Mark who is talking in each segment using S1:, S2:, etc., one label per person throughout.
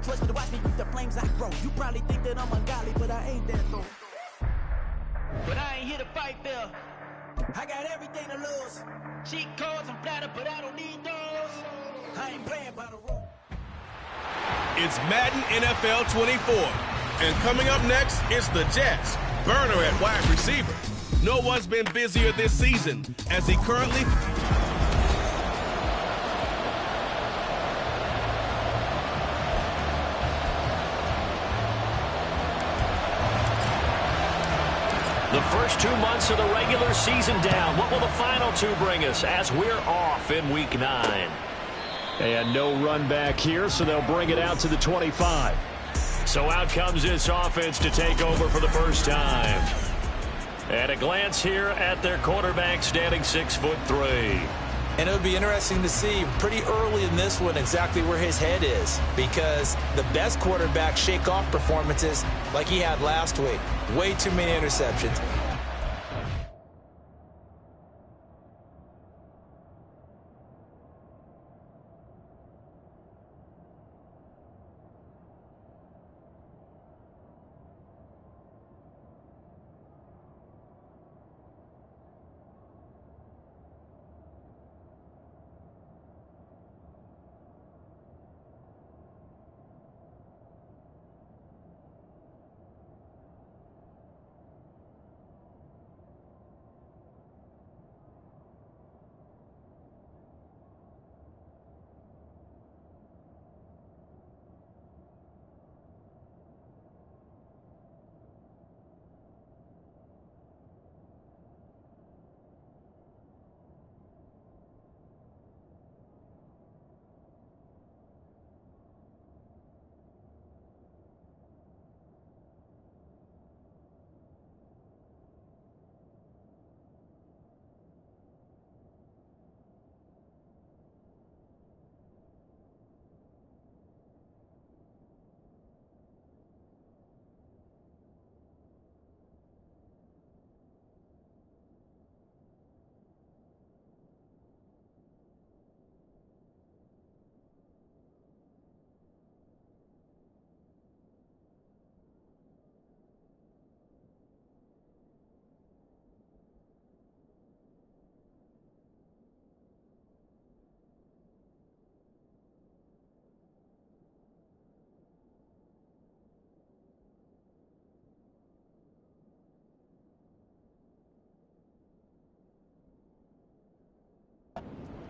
S1: choice but to watch me reap the flames I grow. You probably think that I'm ungodly, but I ain't that though. But I ain't here to fight there. I got everything to lose. Cheat codes and flatter, but I don't need those. I ain't playing by the rules.
S2: It's Madden NFL 24. And coming up next is the Jets. Burner at wide receiver. No one's been busier this season as he currently...
S3: The first 2 months of the regular season down. What will the final 2 bring us as we're off in Week 9? And no run back here, so they'll bring it out to the 25. So out comes this offense to take over for the first time. And a glance here at their quarterback standing 6'3".
S4: And it would be interesting to see pretty early in this one exactly where his head is, because the best quarterbacks shake off performances like he had last week. Way too many interceptions.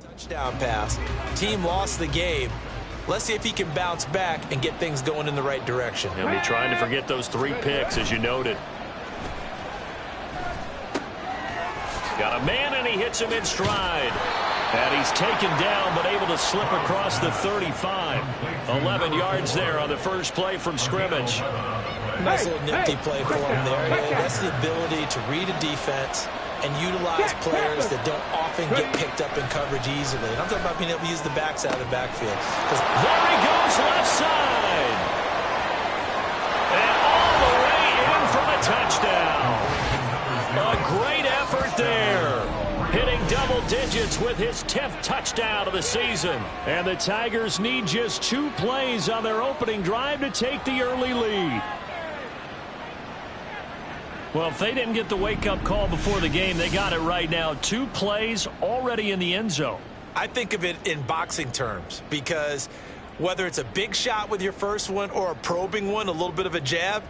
S4: Touchdown pass. Team lost the game. Let's see if he can bounce back and get things going in the right direction.
S3: He'll be trying to forget those 3 picks, as you noted. Got a man, and he hits him in stride. And he's taken down, but able to slip across the 35. 11 yards there on the first play from scrimmage.
S4: Nice little nifty play for him there. That's the ability to read a defense and utilize players that don't often get picked up in coverage easily. And I'm talking about being able to use the backside of the backfield.
S3: There he goes, left side. And all the way in for the touchdown. A great effort there. Hitting double digits with his 10th touchdown of the season. And the Tigers need just 2 plays on their opening drive to take the early lead. Well, if they didn't get the wake-up call before the game, they got it right now. 2 plays already in the end zone.
S4: I think of it in boxing terms, because whether it's a big shot with your first one or a probing one, a little bit of a jab,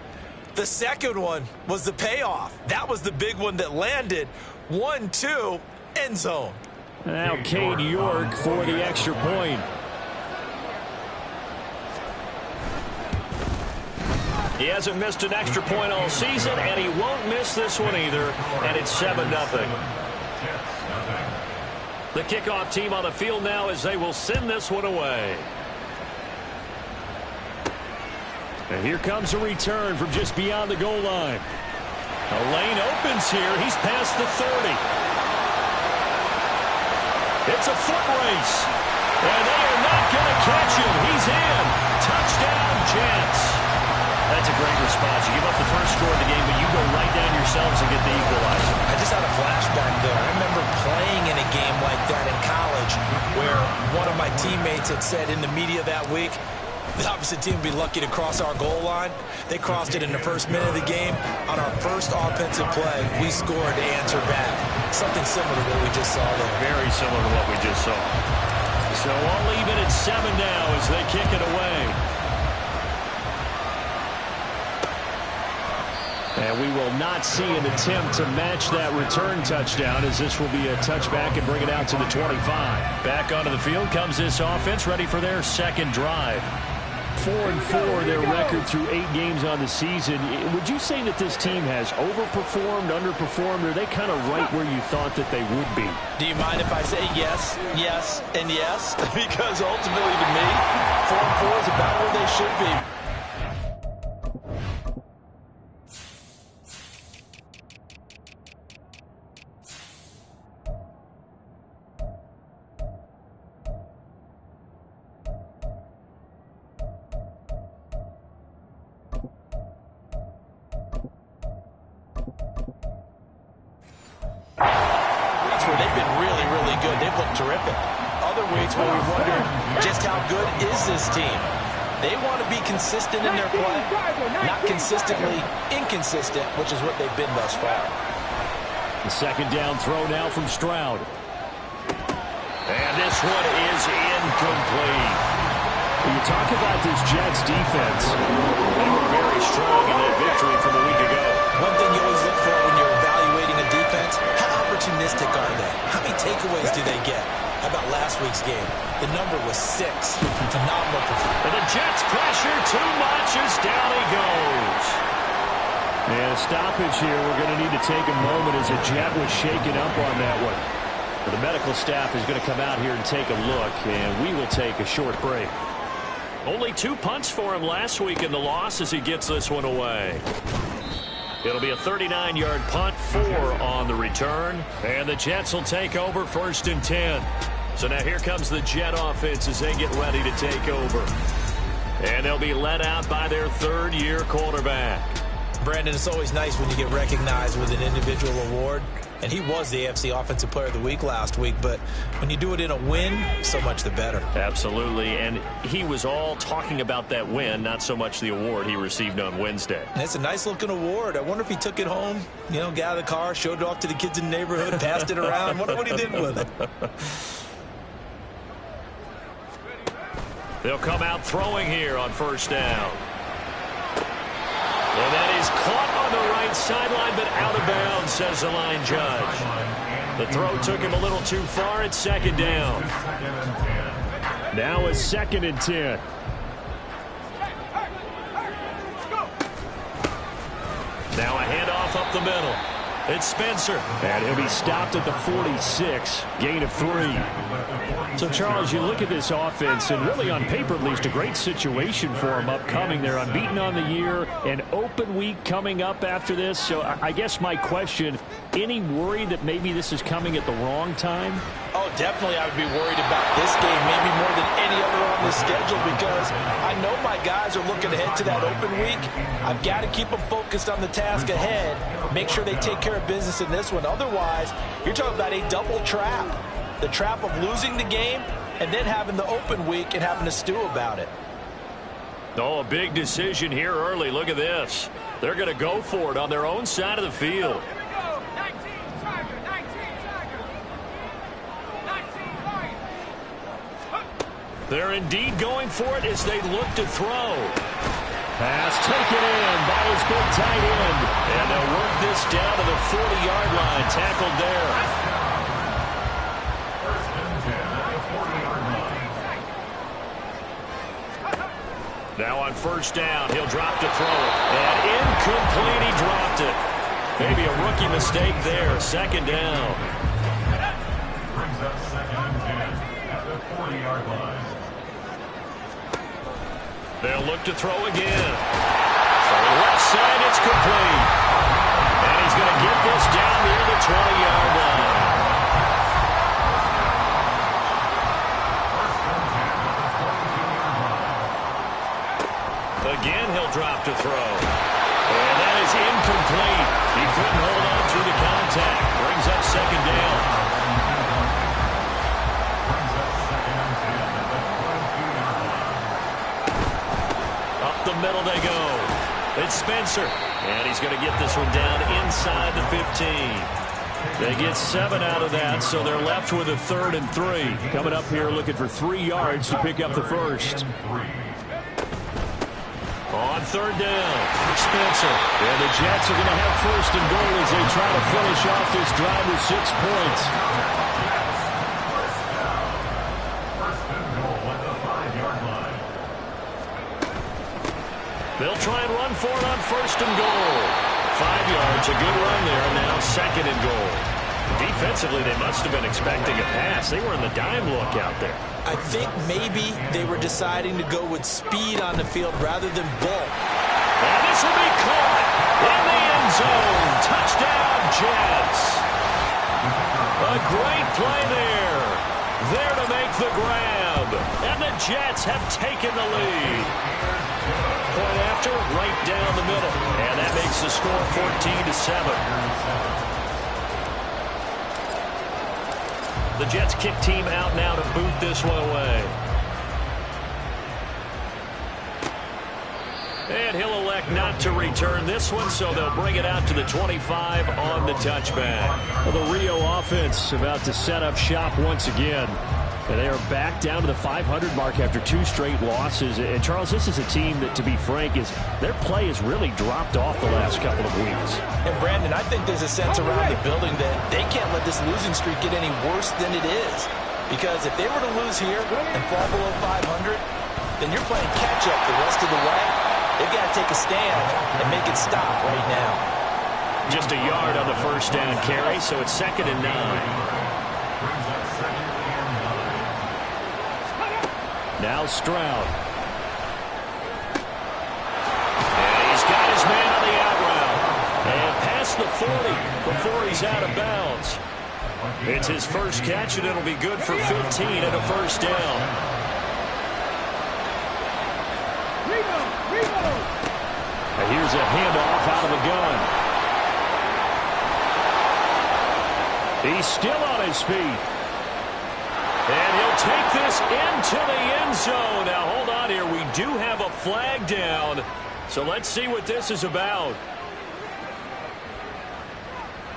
S4: the second one was the payoff. That was the big one that landed. 1-2, end zone.
S3: Now Cade York for the extra point. He hasn't missed an extra point all season, and he won't miss this one either, and it's 7-0. The kickoff team on the field now as they will send this one away. And here comes a return from just beyond the goal line. A lane opens here. He's past the 30. It's a foot race, and they are not going to catch him. He's in. Touchdown, Jets. That's a great response. You give up the first score of the game, but you go right down yourselves and get the equalizer.
S4: I just had a flashback there. I remember playing in a game like that in college where one of my teammates had said in the media that week, The opposite team would be lucky to cross our goal line. They crossed it in the first minute of the game. On our first offensive play, we scored to answer back. Something similar to what we just saw there.
S3: Very similar to what we just saw. So all even at 7 now as they kick it away. And we will not see an attempt to match that return touchdown, as this will be a touchback and bring it out to the 25. Back onto the field comes this offense, ready for their second drive. 4-4 their record through 8 games on the season. Would you say that this team has overperformed, underperformed, or are they kind of right where you thought that they would be?
S4: Do you mind if I say yes, yes, and yes? Because ultimately to me, 4-4 is about where they should be. Terrific. Other weeks where we wondered just how good is this team. They want to be consistent in their play, not consistently inconsistent, which is what they've been thus far.
S3: The second down throw now from Stroud. And this one is incomplete. When you talk about this Jets defense, they were very strong in that victory from a week ago.
S4: One thing you always look for when you're evaluating a defense, how opportunistic are they? How many takeaways do they get? How about last week's game? The number was 6. Phenomenal performance.
S3: And the Jets pressure too much as down he goes. And a stoppage here. We're going to need to take a moment as a Jet was shaken up on that one. The medical staff is going to come out here and take a look, and we will take a short break. Only 2 punts for him last week in the loss as he gets this one away. It'll be a 39-yard punt, 4 on the return. And the Jets will take over 1st and 10. So now here comes the Jet offense as they get ready to take over. And they'll be led out by their 3rd-year quarterback.
S4: Brandon, it's always nice when you get recognized with an individual award. And he was the AFC Offensive Player of the Week last week. But when you do it in a win, so much the better.
S3: Absolutely. And he was all talking about that win, not so much the award he received on Wednesday.
S4: And it's a nice-looking award. I wonder if he took it home, got out of the car, showed it off to the kids in the neighborhood, passed it around. Wonder what he did with it.
S3: They'll come out throwing here on 1st down. And that is caught on the right sideline, but out of bounds, says the line judge. The throw took him a little too far at 2nd down. Now a 2nd and 10. Now a handoff up the middle. It's Spencer. And he'll be stopped at the 46. Gain of 3. So, Charles, you look at this offense, and really on paper at least, a great situation for them upcoming. They're unbeaten on the year, an open week coming up after this. So I guess my question, any worry that maybe this is coming at the wrong time?
S4: Oh, definitely I would be worried about this game, maybe more than any other on the schedule, because I know my guys are looking ahead to that open week. I've got to keep them focused on the task ahead, make sure they take care of business in this one. Otherwise, you're talking about a double trap. The trap of losing the game and then having the open week and having to stew about it.
S3: Oh, a big decision here early. Look at this. They're going to go for it on their own side of the field. They're indeed going for it as they look to throw. Pass taken in by his big tight end. And they'll work this down to the 40-yard line. Tackled there. Now on 1st down, he'll drop to throw it. And incomplete, he dropped it. Maybe a rookie mistake there. 2nd down.
S5: Brings up 2nd and 10 at the 40-yard line.
S3: They'll look to throw again. From the left side, it's complete. And he's going to get this down near the 20-yard line. Again, he'll drop to throw. And that is incomplete. He couldn't hold on through the contact. Brings up 2nd down. Up the middle they go. It's Spencer. And he's going to get this one down inside the 15. They get 7 out of that, so they're left with a 3rd and 3. Coming up here looking for 3 yards to pick up the first. On 3rd down, Spencer. And the Jets are going to have 1st and goal as they try to finish off this drive with 6 points.
S5: First and goal at the 5-yard line.
S3: They'll try and run for it on 1st and goal. 5 yards, a good run there, and now 2nd and goal. Defensively, they must have been expecting a pass. They were in the dime look out there.
S4: I think maybe they were deciding to go with speed on the field rather than bulk.
S3: And this will be caught in the end zone. Touchdown, Jets. A great play there. There to make the grab. And the Jets have taken the lead. Point after, right down the middle. And that makes the score 14-7. The Jets kick team out now to boot this one away. And he'll elect not to return this one, so they'll bring it out to the 25 on the touchback. Well, the Rio offense about to set up shop once again. And they are back down to the 500 mark after 2 straight losses. And, Charles, this is a team that, to be frank, their play has really dropped off the last couple of weeks.
S4: And, Brandon, I think there's a sense around the building that they can't let this losing streak get any worse than it is. Because if they were to lose here and fall below 500, then you're playing catch-up the rest of the way. They've got to take a stand and make it stop right now.
S3: Just a yard on the 1st down carry, so it's 2nd and 9. Now Stroud. And he's got his man on the out route. And past the 40 before he's out of bounds. It's his first catch, and it'll be good for 15 and a 1st down. And here's a handoff out of the gun. He's still on his feet. And he'll take this into the end zone. Now, hold on here. We do have a flag down. So let's see what this is about.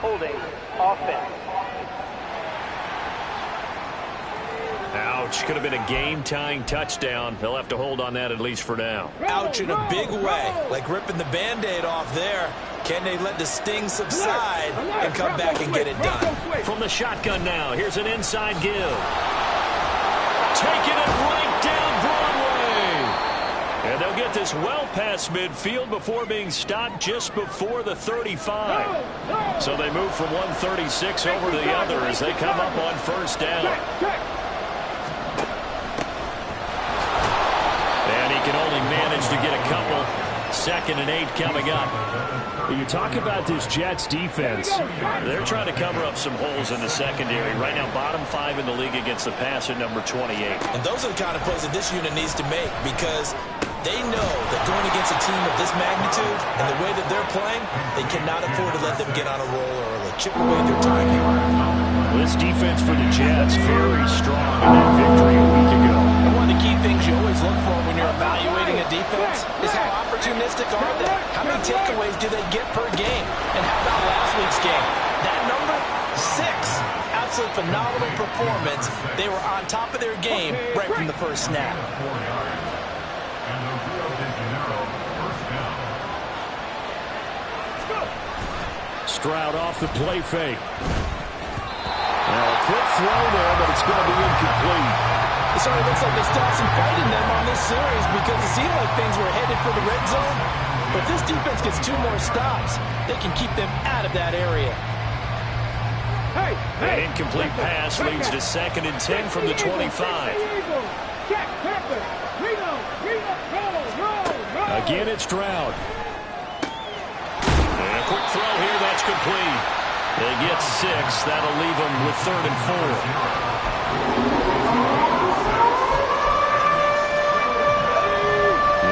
S6: Holding offense.
S3: Ouch. Could have been a game-tying touchdown. They'll have to hold on that at least for now.
S4: Ouch in a big way. Like ripping the Band-Aid off there. Can they let the sting subside and come back and get it done?
S3: From the shotgun now, here's an inside give. Taking it right down Broadway. And they'll get this well past midfield before being stopped just before the 35. So they move from 136 over to the other as they come up on 1st down. And he can only manage to get a couple. 2nd and 8 coming up. You talk about this Jets defense. They're trying to cover up some holes in the secondary. Right now, bottom 5 in the league against the pass at number 28.
S4: And those are the kind of plays that this unit needs to make because they know that going against a team of this magnitude and the way that they're playing, they cannot afford to let them get on a roll early. Chip away their time here.
S3: This defense for the Jets, very strong in that victory a week ago.
S4: And one of the key things you always look for when you're evaluating a defense is how opportunistic are they? How many takeaways do they get per game? And how about last week's game? That number, 6. Absolute phenomenal performance. They were on top of their game right from the first snap.
S3: Stroud off the play fake. Now a quick throw there, but it's going to be incomplete.
S4: It certainly looks like they still have some fight in them on this series because it seemed like things were headed for the red zone. But if this defense gets 2 more stops, they can keep them out of that area.
S3: An incomplete pass leads to 2nd and 10 from the 25. Again, it's Stroud. And a quick throw here, that's complete. They get 6. That'll leave them with 3rd and 4.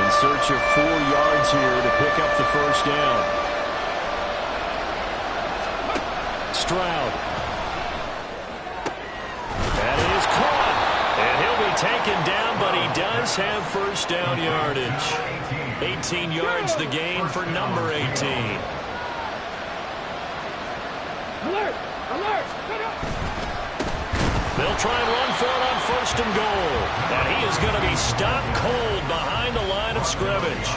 S3: In search of 4 yards here to pick up the 1st down. Stroud. That is caught. And he'll be taken down, but he does have 1st down yardage. 18 yards the gain for number 18.
S7: Alert! Alert!
S3: They'll try and run for it on 1st and goal. And he is going to be stopped cold behind the line of scrimmage.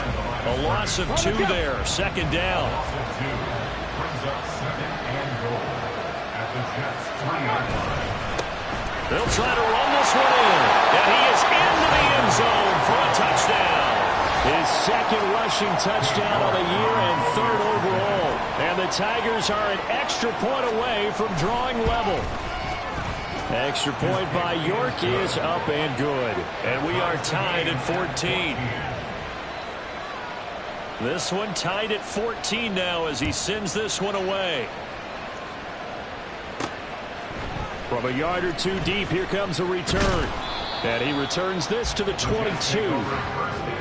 S3: A loss of 2 there. 2nd down.
S5: Loss of 2 brings up 2nd and goal at the Jets' 3-yard line.
S3: They'll try to run this one in. And he is into the end zone for a touchdown. His 2nd rushing touchdown of the year and 3rd overall. And the Tigers are an extra point away from drawing level. Extra point by York is up and good. And we are tied at 14. This one tied at 14 now as he sends this one away. From a yard or 2 deep, here comes a return. And he returns this to the 22.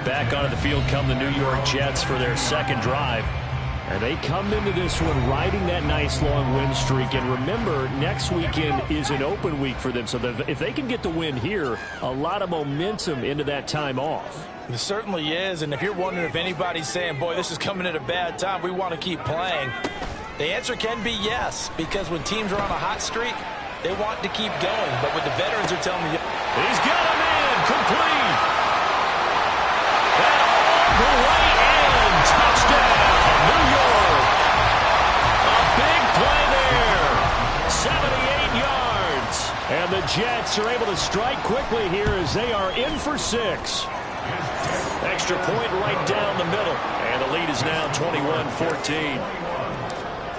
S3: Back onto the field come the New York Jets for their 2nd drive. And they come into this one riding that nice long win streak. And remember, next weekend is an open week for them. So if they can get the win here, a lot of momentum into that time off.
S4: It certainly is. And if you're wondering if anybody's saying, boy, this is coming at a bad time, we want to keep playing, the answer can be yes. Because when teams are on a hot streak, they want to keep going. But what the veterans are telling you,
S3: he's got a man complete. And all the way in. Touchdown, New York. A big play there. 78 yards. And the Jets are able to strike quickly here as they are in for 6. Extra point right down the middle. And the lead is now 21-14.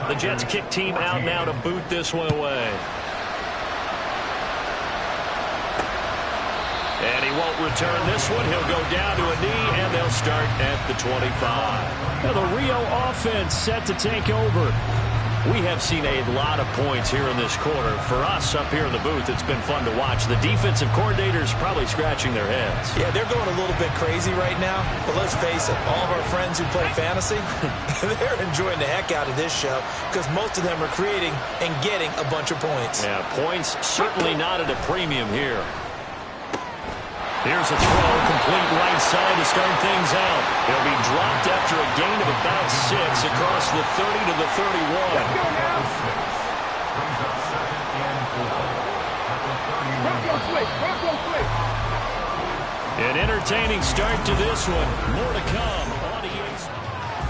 S3: The Jets kick team out now to boot this one away. And he won't return this one. He'll go down to a knee, and they'll start at the 25. Now the Rio offense set to take over. We have seen a lot of points here in this quarter. For us up here in the booth, it's been fun to watch. The defensive coordinators probably scratching their heads.
S4: yeah, they're going a little bit crazy right now. But let's face it, all of our friends who play fantasy, they're enjoying the heck out of this show because most of them are creating and getting a bunch of points.
S3: Yeah, points certainly not at a premium here. Here's a throw, complete right side to start things out. It'll be dropped after a gain of about 6 across the 30 to the 31.
S5: Brings up 2nd and goal at the 31.
S3: An entertaining start to this one. More to come on EA.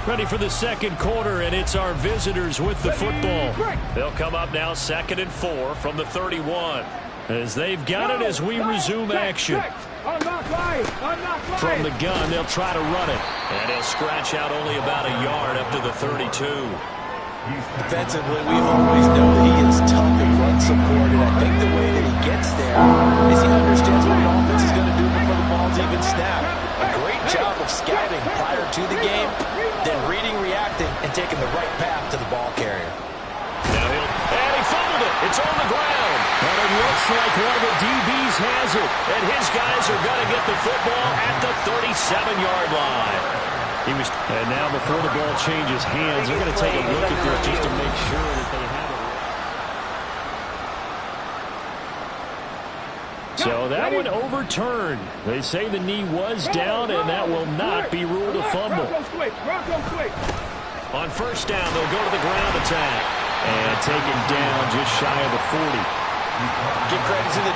S3: Ready for the 2nd quarter, and it's our visitors with the football. They'll come up now 2nd and 4 from the 31. As they've got it as we resume action. From the gun, they'll try to run it. And he'll scratch out only about a yard up to the 32.
S4: Defensively, we always know that he is tough and run support, and I think the way that he gets there is he understands what the offense is going to do before the ball's even snapped. A great job of scouting prior to the game, then reading, reacting, and taking the right path to the ball carrier.
S3: Now and he fumbled it. It's on the ground. And it looks like one of the DBs has it. And his guys are going to get the football at the 37-yard line. And now before the ball changes hands, they're going to take a look at this just to make sure that they have it. So that one overturned. They say the knee was down, and that will not be ruled a fumble. On 1st down, they'll go to the ground attack. And taken down just shy of the 40.
S4: Give credit to the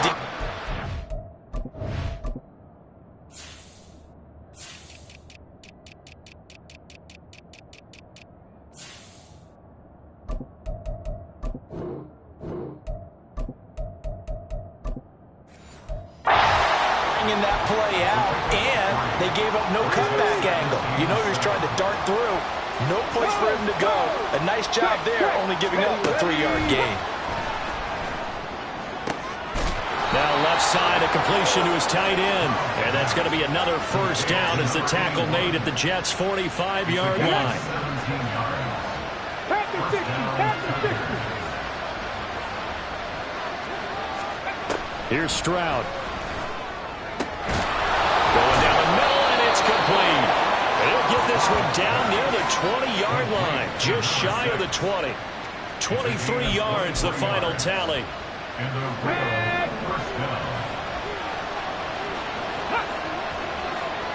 S4: bringing that play out, and they gave up no cutback angle. You know he was trying to dart through. No place for him to go. A nice job there, only giving up a 3-yard gain.
S3: Now left side, a completion to his tight end. And that's going to be another 1st down as the tackle made at the Jets' 45-yard line. Here's Stroud. Going down the middle, and it's complete. And he'll get this one down near the 20-yard line, just shy of the 20. 23 yards, the final tally.
S5: And the Rio 1st down.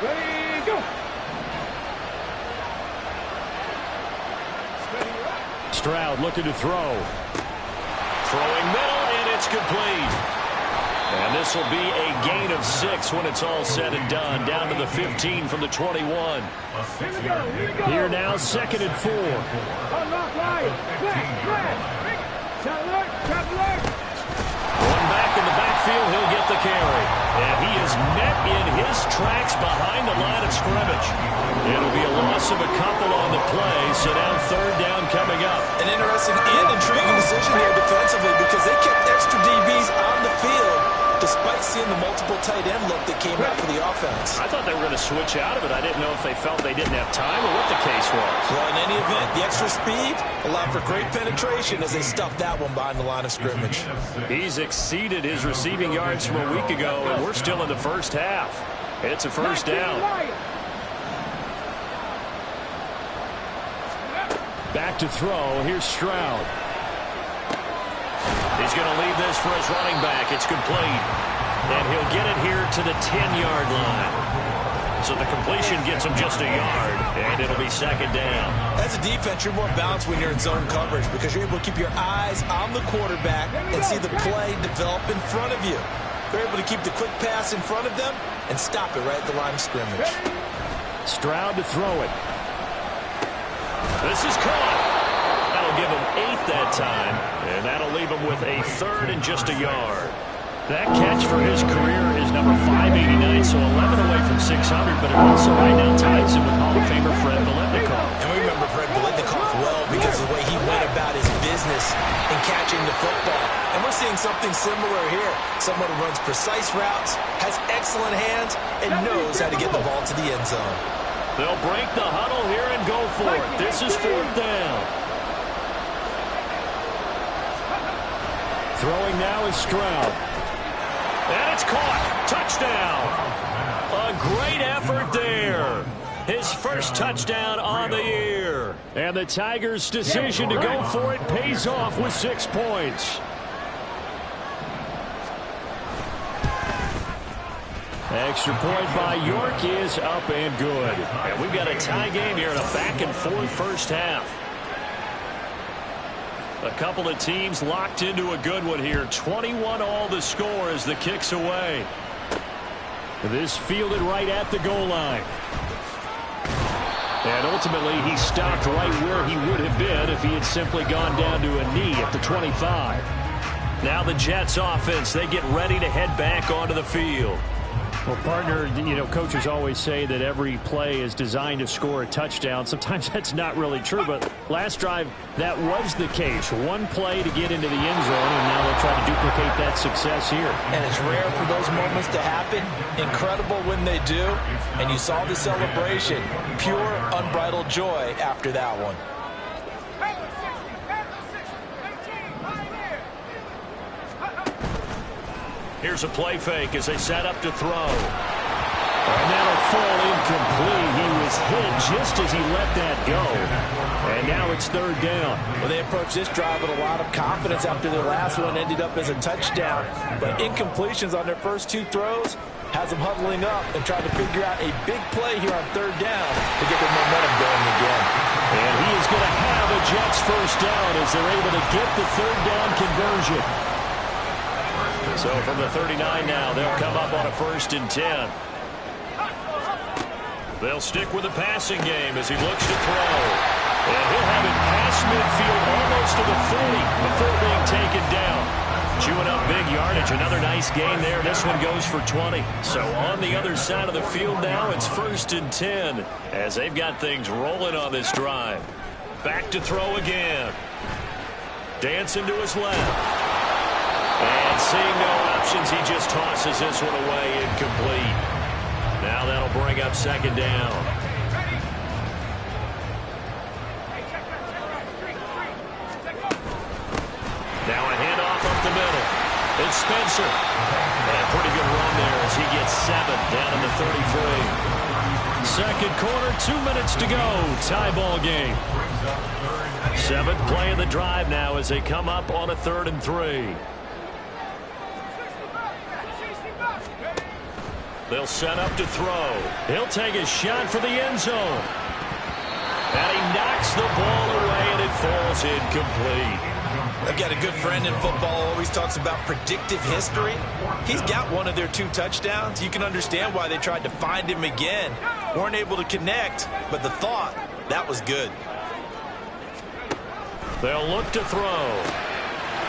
S7: Ready, go.
S3: Stroud looking to throw. Throwing middle, and it's complete. And this will be a gain of 6 when it's all said and done. Down to the 15 from the 21. Here now, 2nd and 4. Going back in the backfield, he'll get the carry. And he is met in his tracks behind the line of scrimmage. It'll be a loss of a couple on the play, so now 3rd down coming up.
S4: An interesting and intriguing decision here defensively because they kept extra DBs on the field despite seeing the multiple tight end look that came out for the offense.
S3: I thought they were going to switch out of it. I didn't know if they felt they didn't have time or what the case was.
S4: Well, in any event, the extra speed allowed for great penetration as they stuffed that one behind the line of scrimmage.
S3: He's exceeded his receiving yards from a week ago, and we're still in the first half. It's a 1st down. Back to throw. Here's Stroud. He's going to leave this for his running back. It's complete. And he'll get it here to the 10-yard line. So the completion gets him just a yard, and it'll be 2nd down.
S4: As a defense, you're more balanced when you're in zone coverage because you're able to keep your eyes on the quarterback and see the play develop in front of you. They're able to keep the quick pass in front of them and stop it right at the line of scrimmage.
S3: Stroud to throw it. This is caught. That'll give him 8 that time, and that'll leave him with a 3rd and just a yard. That catch for his career is number 589, so 11 away from 600, but it also right now ties him with Hall of Famer Fred Biletnikoff.
S4: And we remember Fred Biletnikoff well because of the way he went about his business in catching the football. And we're seeing something similar here. Someone who runs precise routes, has excellent hands, and knows how to get the ball to the end zone.
S3: They'll break the huddle here and go for it. This is 4th down. Throwing now is Stroud. And it's caught. Touchdown. A great effort there. His first touchdown on the year. And the Tigers' decision to go for it pays off with 6 points. Extra point by York is up and good. And we've got a tie game here in a back-and-forth first half. A couple of teams locked into a good one here. 21 all the score as the kick's away. This fielded right at the goal line. And ultimately he stopped right where he would have been if he had simply gone down to a knee at the 25. Now the Jets offense, they get ready to head back onto the field. Well, partner, you know, coaches always say that every play is designed to score a touchdown. Sometimes that's not really true, but last drive, that was the case. One play to get into the end zone, and now they'll try to duplicate that success here.
S4: And it's rare for those moments to happen. Incredible when they do. And you saw the celebration. Pure, unbridled joy after that one.
S3: Here's a play fake as they set up to throw. And that'll fall incomplete. He was hit just as he let that go. And now it's 3rd down.
S4: Well, they approached this drive with a lot of confidence after their last one ended up as a touchdown. But incompletions on their first 2 throws has them huddling up and trying to figure out a big play here on 3rd down to get their momentum going again.
S3: And he is going to have a Jets first down as they're able to get the 3rd down conversion. So from the 39 now, they'll come up on a 1st and 10. They'll stick with the passing game as he looks to throw. And he'll have it past midfield almost to the 40 before being taken down. Chewing up big yardage. Another nice gain there. This one goes for 20. So on the other side of the field now, it's 1st and 10 as they've got things rolling on this drive. Back to throw again. Dancing to his left. And seeing no options, he just tosses this one away incomplete. Now that'll bring up 2nd down. Now a handoff up the middle. It's Spencer. And a pretty good run there as he gets 7 down in the 33. 2nd quarter, 2 minutes to go. Tie ball game. 7th play of the drive now as they come up on a 3rd and 3. They'll set up to throw. He'll take a shot for the end zone. And he knocks the ball away, and it falls incomplete.
S4: I've got a good friend in football who always talks about predictive history. He's got one of their 2 touchdowns. You can understand why they tried to find him again. Weren't able to connect, but the thought, that was good.
S3: They'll look to throw.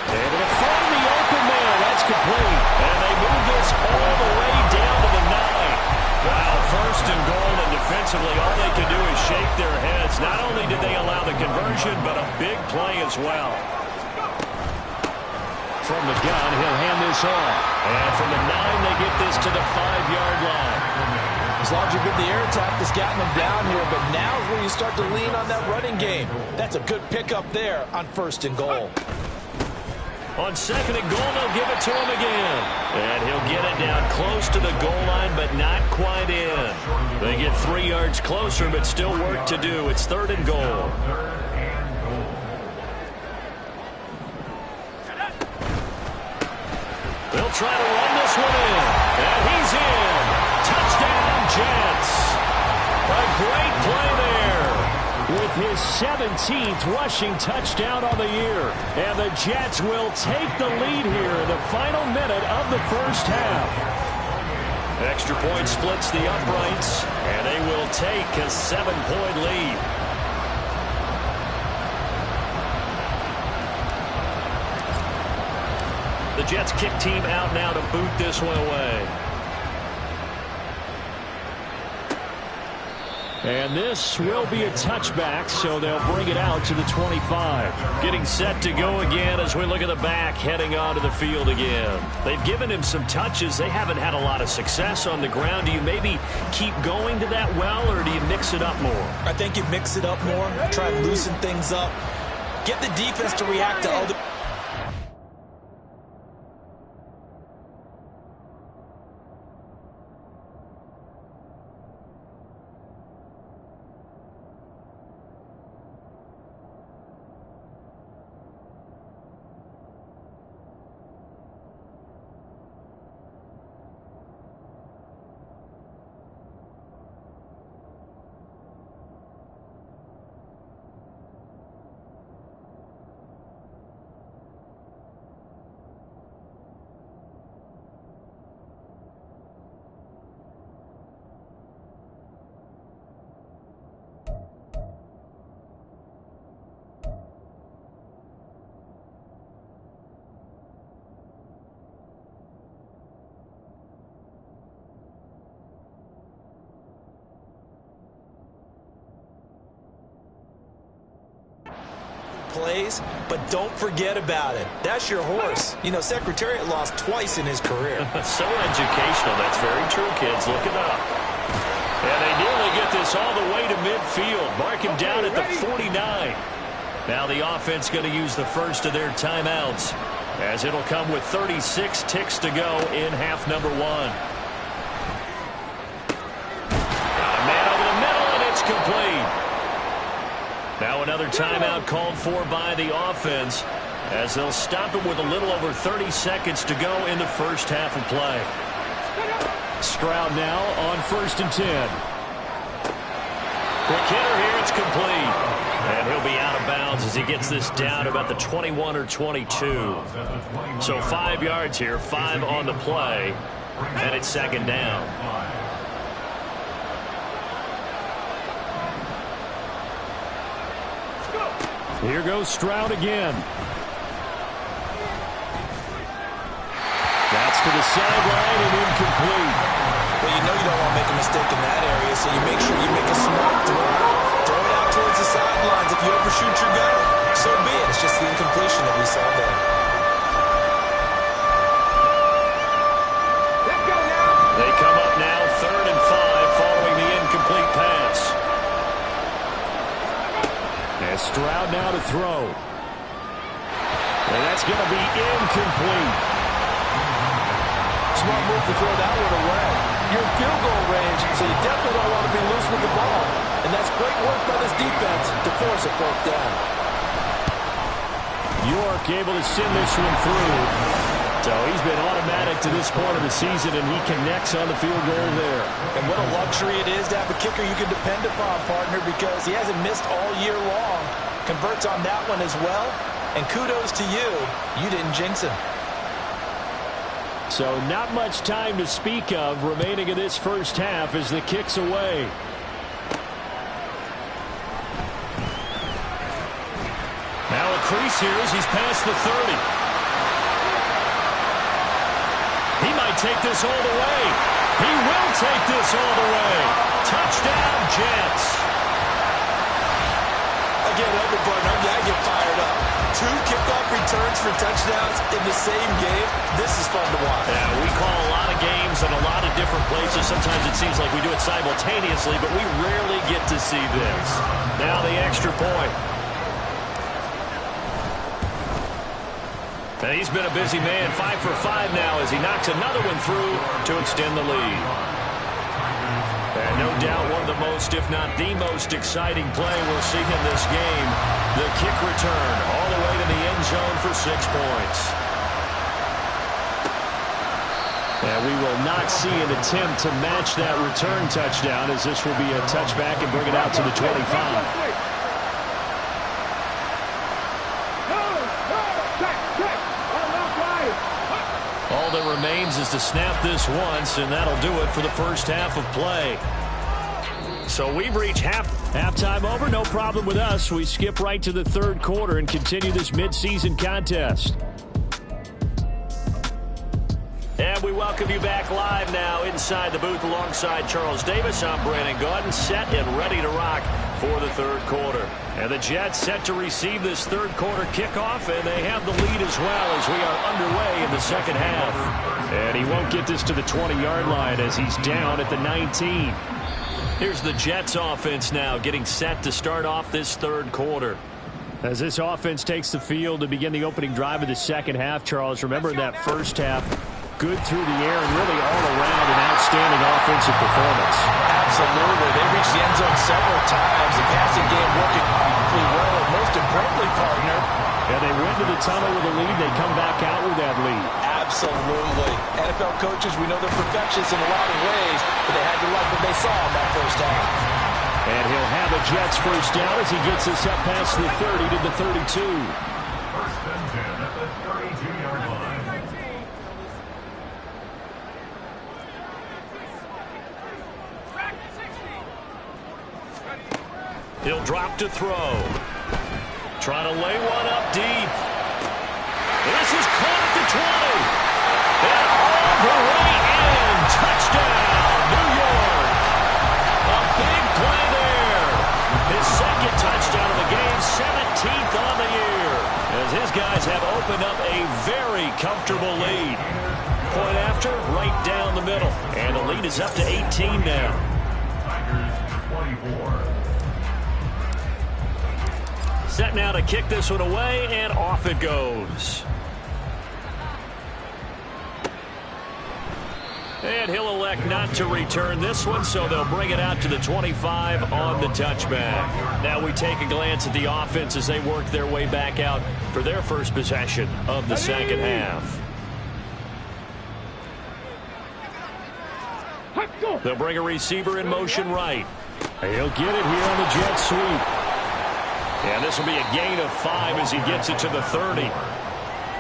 S3: Able to find the open man. That's complete. And they move this all the way down to the 9. Wow, first and goal, and defensively, all they can do is shake their heads. Not only did they allow the conversion, but a big play as well. From the gun, he'll hand this off. And from the 9, they get this to the 5-yard line.
S4: As long as you've been the air attack that's gotten them down here, but now is where you start to lean on that running game. That's a good pickup there on first and goal.
S3: On second and goal, they'll give it to him again. And he'll get it down close to the goal line, but not quite in. They get 3 yards closer, but still work to do. It's third and goal. They'll try to run this one in. And he's in. Touchdown, Jets. A great play there. With his 17th rushing touchdown on the year. And the Jets will take the lead here in the final minute of the first half. Extra point splits the uprights. And they will take a 7-point lead. The Jets kick team out now to boot this one away. And this will be a touchback, so they'll bring it out to the 25. Getting set to go again as we look at the back heading onto the field again. They've given him some touches. They haven't had a lot of success on the ground. Do you maybe keep going to that well, or do you mix it up more?
S4: I think you mix it up more, try and loosen things up, get the defense to react to other. Plays, but don't forget about it. That's your horse. You know, Secretariat lost twice in his career.
S3: So educational. That's very true, kids. Look it up. And they nearly get this all the way to midfield. Mark him down at the 49. Now the offense going to use the first of their timeouts, as it'll come with 36 ticks to go in half number 1. Got a man over the middle, and it's complete. Now another timeout called for by the offense, as they'll stop it with a little over 30 seconds to go in the first half of play. Stroud now on 1st and 10. Quick hitter here, it's complete. And he'll be out of bounds as he gets this down about the 21 or 22. So 5 yards here, 5 on the play, and it's second down. Here goes Stroud again. That's to the sideline and incomplete.
S4: Well, you know you don't want to make a mistake in that area, so you make sure you make a smart throw. Throw it out towards the sidelines. If you overshoot your guy, so be it. It's just the incompletion that we saw there.
S7: Let's go now.
S3: They come up now 3rd and 5 following the incomplete pass. And Stroud now to throw. And that's going to be incomplete.
S4: Smart move to throw that one away. You're in field goal range, so you definitely don't want to be loose with the ball. And that's great work by this defense to force a fourth down.
S3: York able to send this one through. So he's been automatic to this point of the season, and he connects on the field goal there.
S4: And what a luxury it is to have a kicker you can depend upon, partner, because he hasn't missed all year long. converts on that one as well. And kudos to you. You didn't jinx him.
S3: So not much time to speak of remaining in this first half as the kick's away. Now a crease here as he's past the 30. He might take this all the way. He will take this all the way. Touchdown, Jets.
S4: Again, Elder Barton, I get fired up. 2 kickoff returns for touchdowns in the same game. This is fun to watch.
S3: Yeah, we call a lot of games in a lot of different places. Sometimes it seems like we do it simultaneously, but we rarely get to see this. Now the extra point. And he's been a busy man, 5 for 5 now as he knocks another one through to extend the lead. And no doubt one of the most, if not the most exciting play we'll see in this game. The kick return all the way to the end zone for 6 points. And we will not see an attempt to match that return touchdown as this will be a touchback and bring it out to the 25. All that remains is to snap this once, and that'll do it for the first half of play. So we've reached halftime over. No problem with us. We skip right to the third quarter and continue this midseason contest. And we welcome you back live now inside the booth alongside Charles Davis. I'm Brandon Gaudin, set and ready to rock for the third quarter. And the Jets set to receive this third quarter kickoff, and they have the lead as well as we are underway in the second half. And he won't get this to the 20-yard line as he's down at the 19. Here's the Jets offense now getting set to start off this third quarter. As this offense takes the field to begin the opening drive of the second half, Charles, remember that first half, good through the air and really all around an outstanding offensive performance.
S4: Absolutely. They reached the end zone several times. The passing game working awfully well, and most importantly, partner.
S3: Yeah, they went to the tunnel with a lead. They come back out with that lead.
S4: Absolutely. NFL coaches, we know they're perfectionists in a lot of ways, but they had to like what they saw in that first half.
S3: And he'll have a Jets first down as he gets us up past the 30 to the 32.
S5: First and 10 at the 32-yard line.
S3: He'll drop to throw. Trying to lay one up deep. This is caught at the 20. And all the way in. Touchdown, New York. A big play there. His second touchdown of the game, 17th on the year. As his guys have opened up a very comfortable lead. Point after, right down the middle. And the lead is up to 18 now.
S5: Tigers 24.
S3: Set now to kick this one away, and off it goes. And he'll elect not to return this one, so they'll bring it out to the 25 on the touchback. Now we take a glance at the offense as they work their way back out for their first possession of the second half. They'll bring a receiver in motion right. He'll get it here on the jet sweep. And this will be a gain of 5 as he gets it to the 30.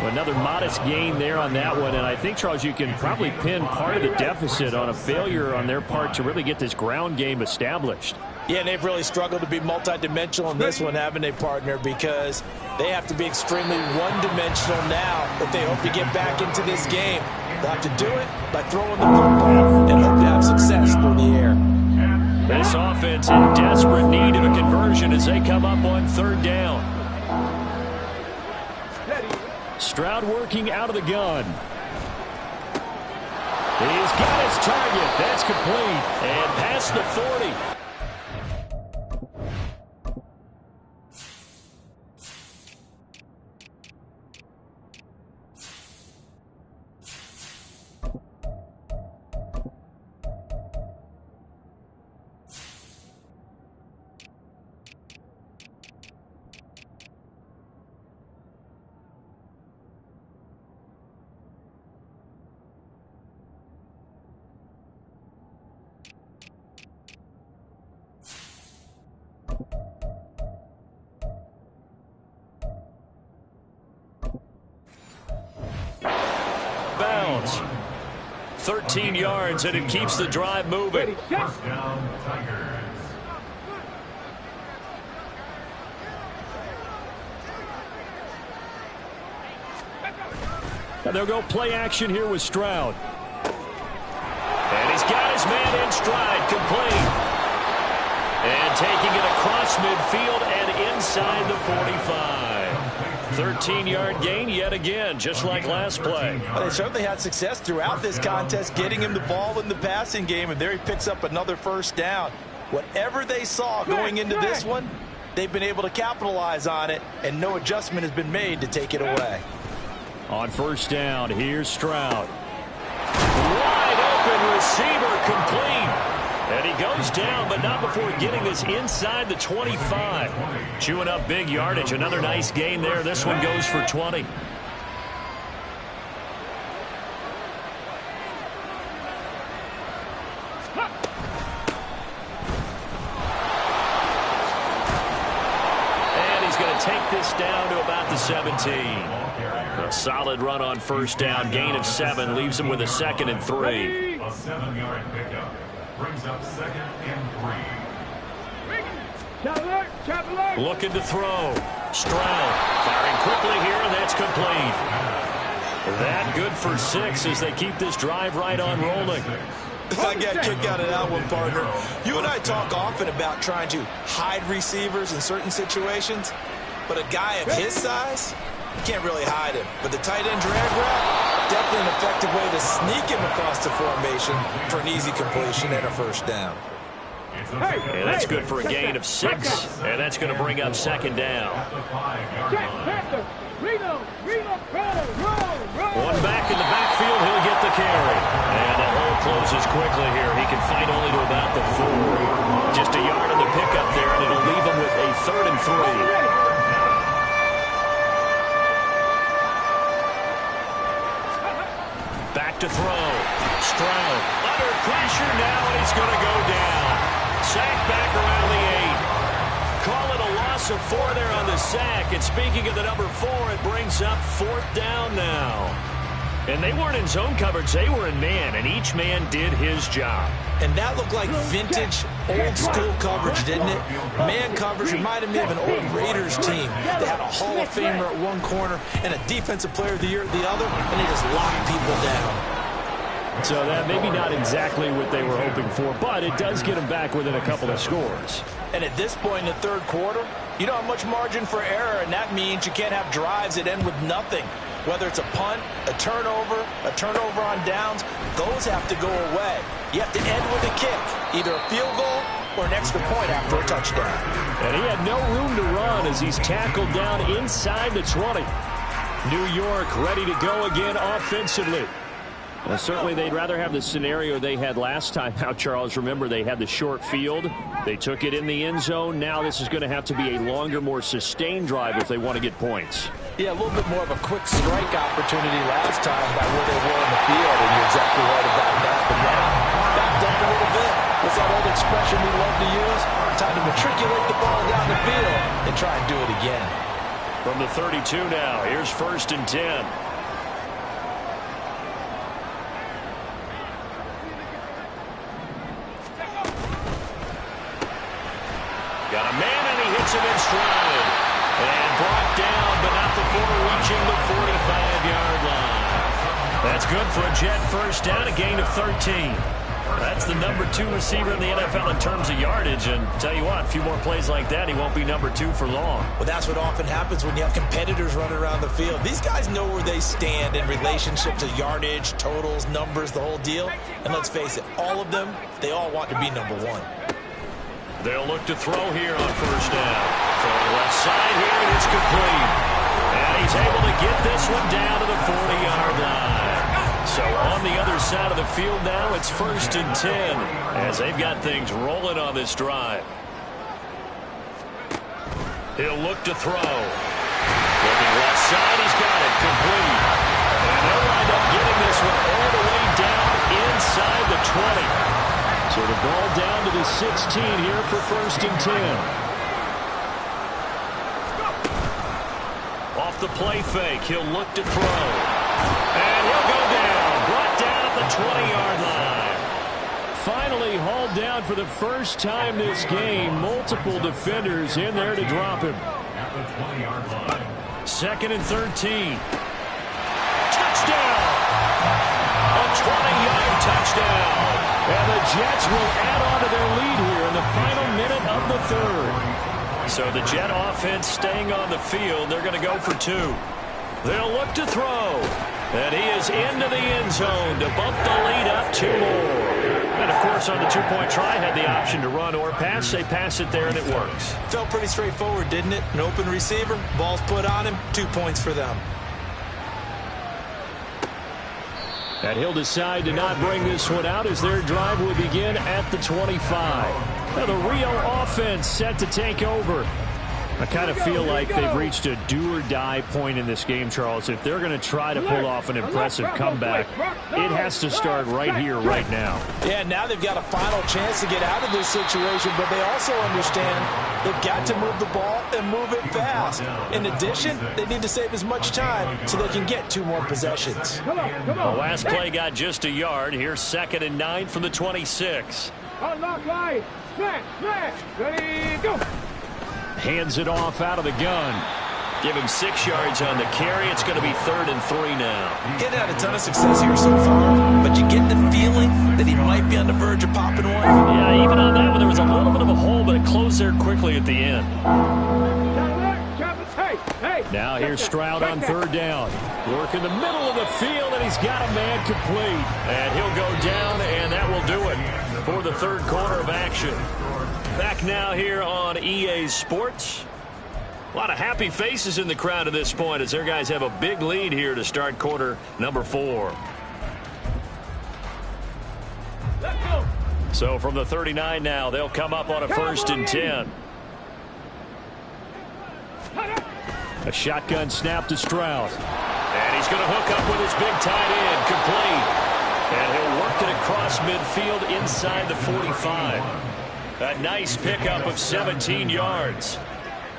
S3: Another modest gain there on that one. And I think, Charles, you can probably pin part of the deficit on a failure on their part to really get this ground game established.
S4: Yeah, and they've really struggled to be multidimensional in this one, haven't they, partner? Because they have to be extremely one-dimensional now if they hope to get back into this game. They'll have to do it by throwing the football and hope to have success through the air.
S3: This offense in desperate need of a conversion as they come up on third down. Stroud working out of the gun. He's got his target. That's complete. And past the 40. downs. 13 yards, and it keeps the drive moving.
S5: First down, Tigers.
S3: And they'll go play action here with Stroud. And he's got his man in stride, complete. And taking it across midfield and inside the 45. 13-yard gain yet again, just like last play.
S4: Well, they certainly had success throughout this contest, getting him the ball in the passing game, and there he picks up another first down. Whatever they saw going into this one, they've been able to capitalize on it, and no adjustment has been made to take it away.
S3: On first down, here's Stroud. Wide open receiver, complete. And he goes down, but not before getting this inside the 25. Chewing up big yardage. Another nice gain there. This one goes for 20. And he's going to take this down to about the 17. A solid run on first down. Gain of 7. Leaves him with a 2nd and 3.
S5: A 7-yard pickup. Brings up 2nd and 3.
S3: Looking to throw. Stroud firing quickly here, and that's complete. That good for 6 as they keep this drive right on rolling.
S4: I got a kick out of that one, partner. You and I talk often about trying to hide receivers in certain situations, but a guy of his size, you can't really hide him. But the tight end drag route, definitely an effective way to sneak him across the formation for an easy completion and a first down.
S3: And that's good for a gain of 6, and that's going to bring up 2nd down. One back in the backfield, he'll get the carry. And the hole closes quickly here. He can fight only to about the 4. Just a yard on the pickup there, and it'll leave him with a 3rd and 3. Back to throw. Stroud under pressure now, and he's going to go down. Sack back around the 8. Call it a loss of 4 there on the sack. And speaking of the number 4, it brings up 4th down now. And they weren't in zone coverage. They were in man, and each man did his job.
S4: And that looked like vintage, old-school coverage, didn't it? Man coverage reminded me of an old Raiders team. They had a Hall of Famer at one corner and a Defensive Player of the Year at the other, and they just locked people down.
S3: So that maybe not exactly what they were hoping for, but it does get them back within a couple of scores.
S4: And at this point in the 3rd quarter, you don't have much margin for error, and that means you can't have drives that end with nothing. Whether it's a punt, a turnover on downs, those have to go away. You have to end with a kick, either a field goal or an extra point after a touchdown.
S3: And he had no room to run as he's tackled down inside the 20. New York ready to go again offensively. Well, certainly they'd rather have the scenario they had last time out, Charles. Remember, they had the short field. They took it in the end zone. Now this is going to have to be a longer, more sustained drive if they want to get points.
S4: Yeah, a little bit more of a quick strike opportunity last time by where they were in the field, and you're exactly right about that. But now, backed up a little bit. What's that old expression we love to use? Time to matriculate the ball down the field and try and do it again.
S3: From the 32 now, here's 1st and 10. Got a man, and he hits him in stride. And brought down, but not before reaching the 45-yard line. That's good for a Jet first down, a gain of 13. That's the number 2 receiver in the NFL in terms of yardage. And tell you what, a few more plays like that, he won't be number 2 for long.
S4: Well, that's what often happens when you have competitors running around the field. These guys know where they stand in relationship to yardage, totals, numbers, the whole deal. And let's face it, all of them, they all want to be number 1.
S3: They'll look to throw here on first down. Throwing left side here, and it's complete. And he's able to get this one down to the 40-yard line. So on the other side of the field now, it's 1st and 10 as they've got things rolling on this drive. He'll look to throw. Looking left side, he's got it complete. And they'll wind up getting this one all the way down inside the 20. So the ball down to the 16 here for 1st and 10. Off the play fake, he'll look to throw. And he'll go down. 20-yard line. Finally hauled down for the first time this game. Multiple defenders in there to drop him.
S5: At the 20-yard line.
S3: 2nd and 13. Touchdown! A 20-yard touchdown. And the Jets will add on to their lead here in the final minute of the third. So the Jet offense staying on the field. They're going to go for 2. They'll look to throw. And he is into the end zone to bump the lead up 2 more. And, of course, on the 2-point try, had the option to run or pass. They pass it there, and it works.
S4: Felt pretty straightforward, didn't it? An open receiver, ball's put on him, 2 points for them.
S3: And he'll decide to not bring this one out as their drive will begin at the 25. Now the Rio offense set to take over. I kind of feel like they've reached a do-or-die point in this game, Charles. If they're going to try to pull off an impressive comeback, it has to start right here, right now.
S4: Yeah, now they've got a final chance to get out of this situation, but they also understand they've got to move the ball and move it fast. In addition, they need to save as much time so they can get 2 more possessions.
S3: The last play got just a yard. Here's 2nd and 9 from the 26.
S7: Unlock line. Smash. Ready, go.
S3: Hands it off out of the gun. Give him 6 yards on the carry. It's going to be 3rd and 3 now.
S4: Getting had a ton of success here so far, but you get the feeling that he might be on the verge of popping one.
S3: Yeah, even on that one, there was a little bit of a hole, but it closed there quickly at the end. Now here's Stroud on 3rd down. Work in the middle of the field, and he's got a man complete. And he'll go down, and that will do it for the 3rd quarter of action. Back now here on EA Sports. A lot of happy faces in the crowd at this point as their guys have a big lead here to start quarter number 4. So from the 39 now, they'll come up on a 1st and 10. A shotgun snap to Stroud. And he's going to hook up with his big tight end, complete. And he'll work it across midfield inside the 45. A nice pickup of 17 yards.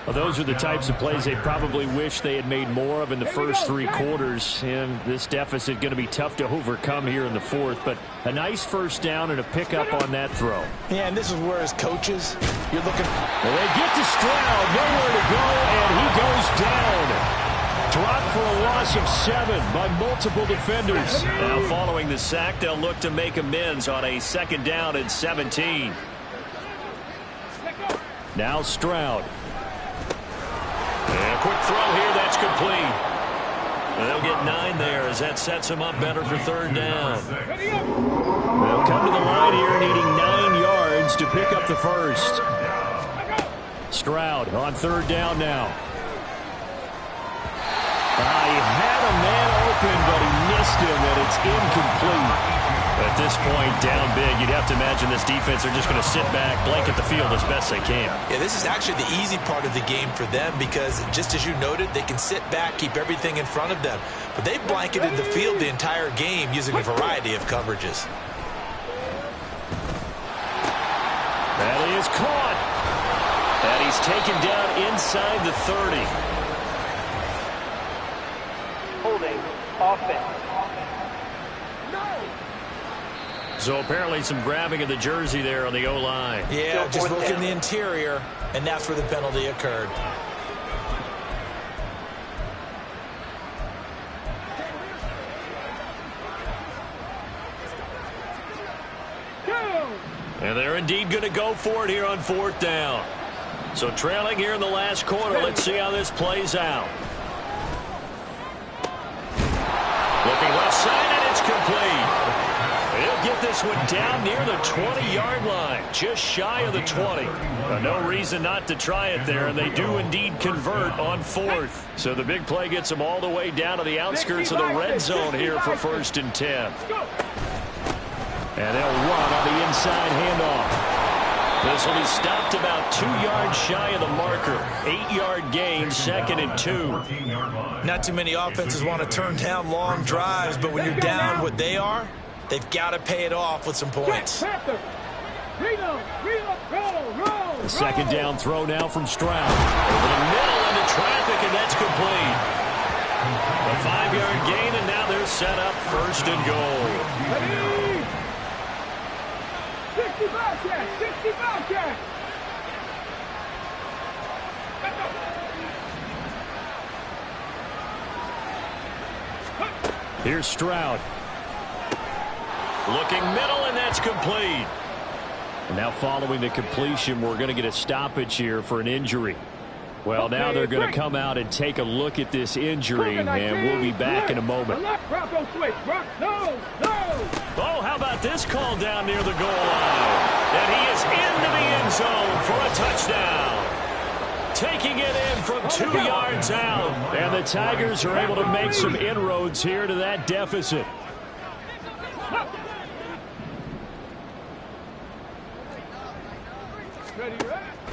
S3: Well, those are the types of plays they probably wish they had made more of in the first 3 quarters. And this deficit going to be tough to overcome here in the 4th. But a nice 1st down and a pickup on that throw.
S4: Yeah, and this is where as coaches, you're looking.
S3: Well, they get to Stroud, nowhere to go, and he goes down. Dropped for a loss of 7 by multiple defenders. Now following the sack, they'll look to make amends on a 2nd down and 17. Now Stroud. And a quick throw here, that's complete. And they'll get 9 there as that sets them up better for 3rd down. They'll come to the line here needing 9 yards to pick up the 1st. Stroud on 3rd down now. He had a man open, but he missed him, and it's incomplete. At this point, down big, you'd have to imagine this defense are just going to sit back, blanket the field as best they can.
S4: Yeah, this is actually the easy part of the game for them because, just as you noted, they can sit back, keep everything in front of them. But they've blanketed the field the entire game using a variety of coverages.
S3: That is caught. And he's taken down inside the 30.
S6: Holding offense.
S3: So apparently some grabbing of the jersey there on the O-line.
S4: Yeah, just look in the interior, and that's where the penalty occurred.
S3: And they're indeed going to go for it here on 4th down. So trailing here in the last quarter. Let's see how this plays out. Looking left side, and it's complete. He'll get this one down near the 20-yard line, just shy of the 20. No reason not to try it there, and they do indeed convert on 4th. So the big play gets them all the way down to the outskirts of the red zone here for 1st and 10. And they'll run on the inside handoff. This will be stopped about 2 yards shy of the marker. 8-yard gain, 2nd and 2.
S4: Not too many offenses want to turn down long drives, but when you're down what they are, they've got to pay it off with some points.
S3: The 2nd down throw now from Stroud. Over the middle into traffic, and that's complete. A 5-yard gain, and now they're set up first and goal.
S7: Ready? 65 catch, 65 catch.
S3: Here's Stroud. Looking middle, and that's complete. And now following the completion, we're going to get a stoppage here for an injury. Well, now they're going to come out and take a look at this injury, and we'll be back in a moment. Oh, how about this call down near the goal line? And he is into the end zone for a touchdown. Taking it in from 2 yards out. And the Tigers are able to make some inroads here to that deficit.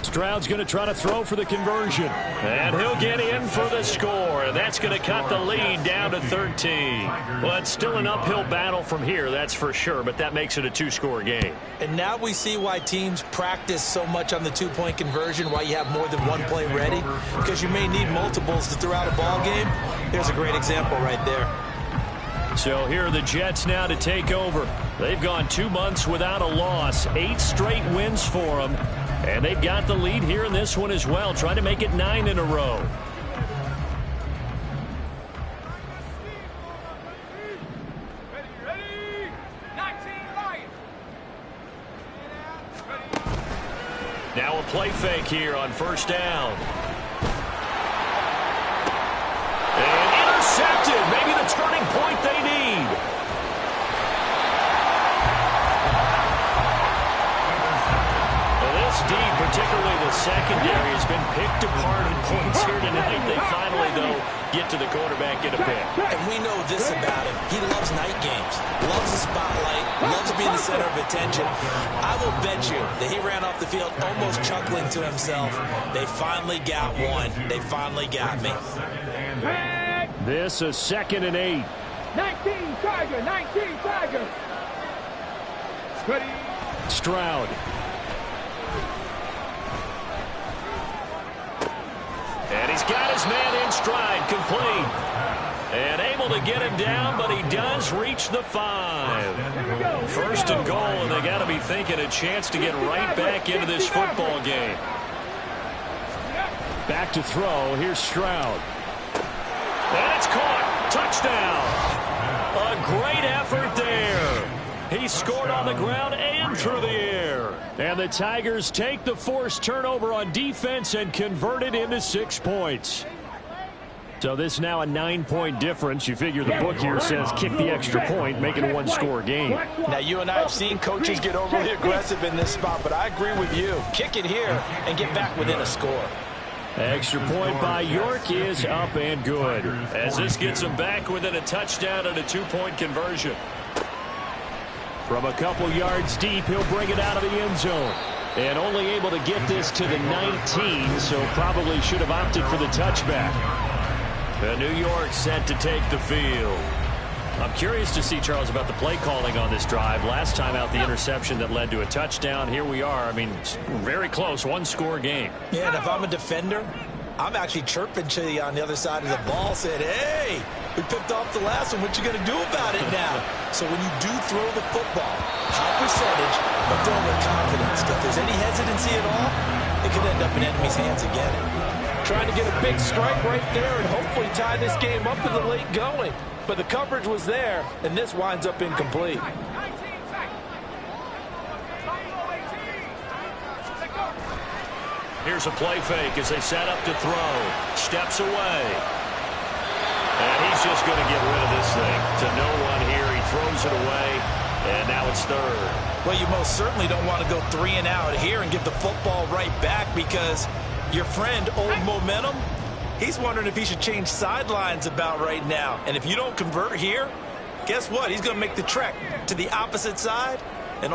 S3: Stroud's going to try to throw for the conversion. And he'll get in for the score. And that's going to cut the lead down to 13. Well, it's still an uphill battle from here, that's for sure. But that makes it a 2-score game.
S4: And now we see why teams practice so much on the 2-point conversion, why you have more than one play ready. Because you may need multiples to throw out a ball game. Here's a great example right there.
S3: So here are the Jets now to take over. They've gone 2 months without a loss. 8 straight wins for them. And they've got the lead here in this one as well, trying to make it 9 in a row. Now a play fake here on first down. And intercepted. Maybe the turning point they need. D, particularly the secondary, has been picked apart in points here tonight. They finally, though, get to the quarterback, get a pick.
S4: And we know this about him. He loves night games, loves the spotlight, loves being the center of attention. I will bet you that he ran off the field almost chuckling to himself. They finally got one. They finally got me.
S3: This is 2nd and 8.
S7: 19 Tiger, 19 Tiger. Ready?
S3: Stroud. And he's got his man in stride, complete. And able to get him down, but he does reach the 5. First and goal, and they got to be thinking a chance to get right back into this football game. Back to throw. Here's Stroud. And it's caught. Touchdown. A great effort there. He scored on the ground and through the air. And the Tigers take the forced turnover on defense and convert it into 6 points. So this is now a 9-point difference. You figure the book here says kick the extra point, make it a 1-score game.
S4: Now, you and I have seen coaches get overly aggressive in this spot, but I agree with you. Kick it here and get back within a score.
S3: Extra point by York is up and good, as this gets them back within a touchdown and a 2-point conversion. From a couple yards deep, he'll bring it out of the end zone. And only able to get this to the 19, so probably should have opted for the touchback. The New York set to take the field. I'm curious to see, Charles, about the play calling on this drive. Last time out, the interception that led to a touchdown. Here we are. I mean, very close, 1-score game.
S4: Yeah, and if I'm a defender, I'm actually chirping to you on the other side of the ball, saying, hey, we picked off the last one. What you going to do about it now? So when you do throw the football, high percentage, but throw with confidence. If there's any hesitancy at all, it could end up in enemy's hands again.
S8: Trying to get a big strike right there and hopefully tie this game up in the late going. But the coverage was there, and this winds up incomplete.
S3: Here's a play fake as they set up to throw. Steps away. And he's just going to get rid of this thing to no one here. He throws it away, and now it's 3rd.
S4: Well, you most certainly don't want to go 3 and out here and give the football right back, because your friend, Old Momentum, he's wondering if he should change sidelines about right now. And if you don't convert here, guess what? He's going to make the trek to the opposite side. And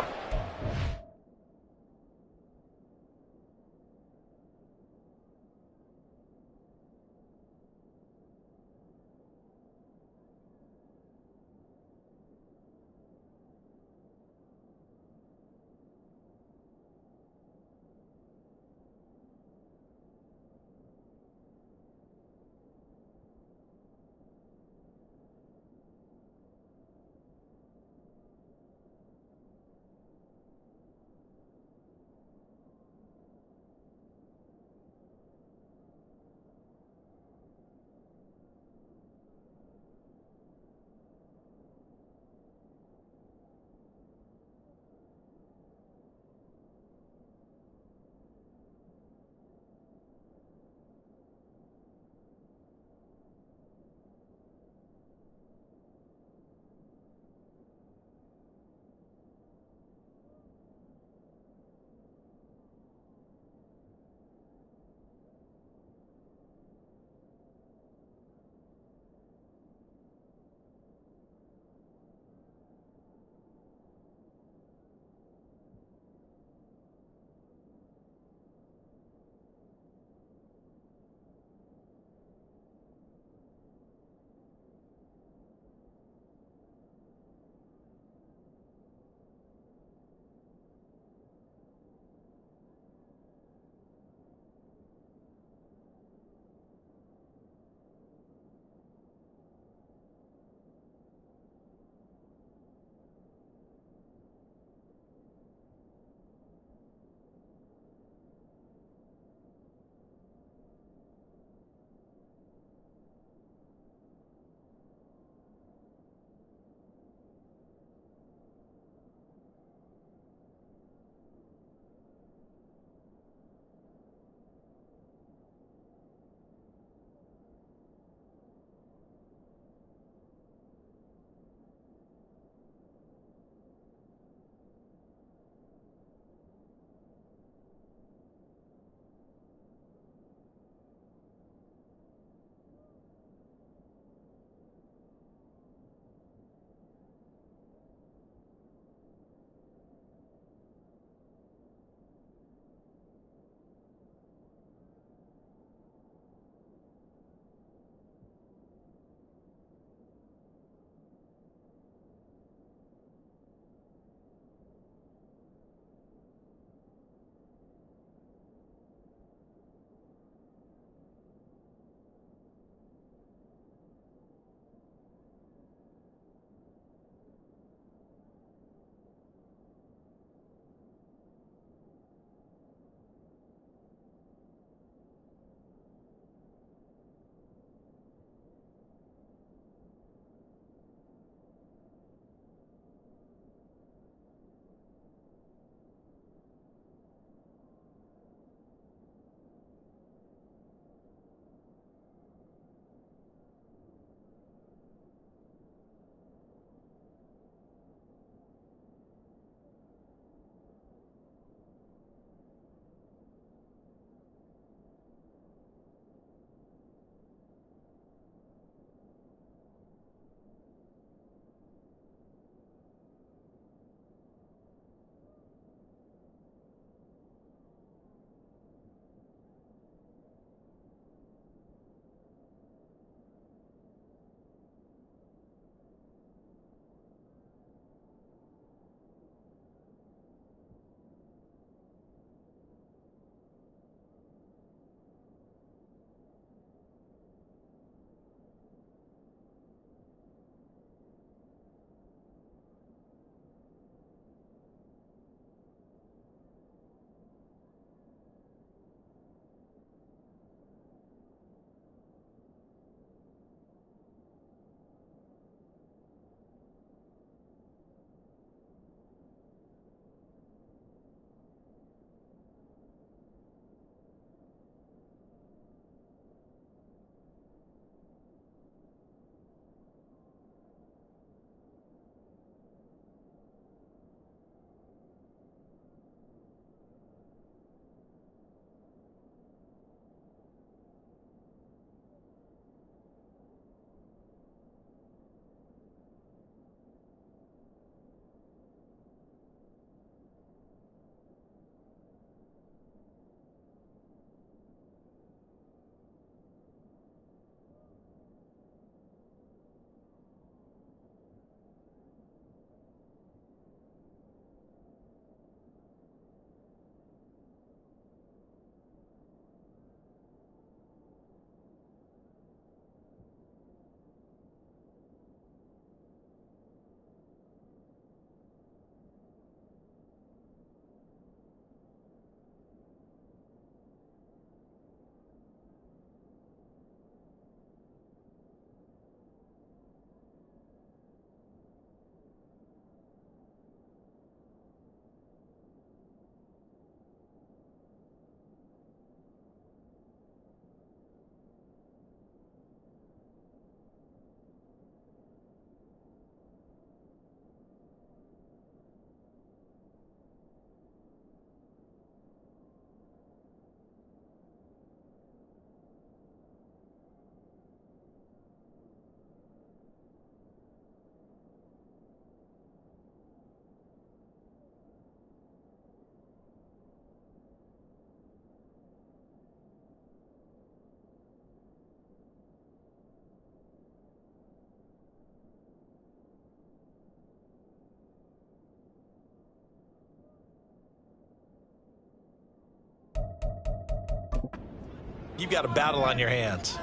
S4: you've got a battle on your hands.